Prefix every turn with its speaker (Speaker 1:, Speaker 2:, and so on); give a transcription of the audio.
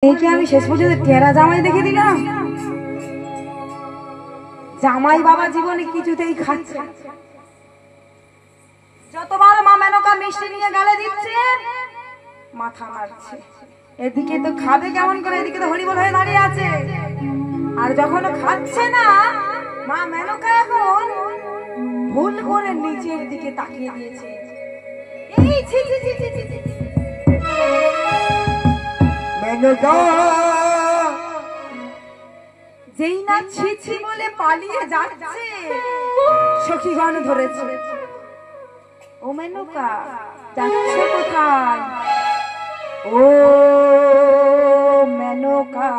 Speaker 1: একে আমি শেষ পর্যন্ত টেরা জামাই দেখে দিলাম। জামাই বাবা জীবনে কিছুতেই খাচ্ছে। যতবার মা মেনকা মিষ্টি নিয়ে গালে দিচ্ছে মাথা মারছে, এদিকে তো খাবে কেমন করে, এদিকে তো হরিবল হয়ে দাঁড়িয়ে আছে। আর যখন খাচ্ছে না মা মেনকা এখন ভুল করে নিচের দিকে তাকিয়ে দিয়েছে। এই ছি ছি ছি ছি ছি ছি।
Speaker 2: মেনকা
Speaker 1: যেই না ছি ছি বলে পালিয়ে যাচ্ছে সখীগণ ধরেছে। ও মেনকা যাচ্ছে কোথায়? ও মেনকা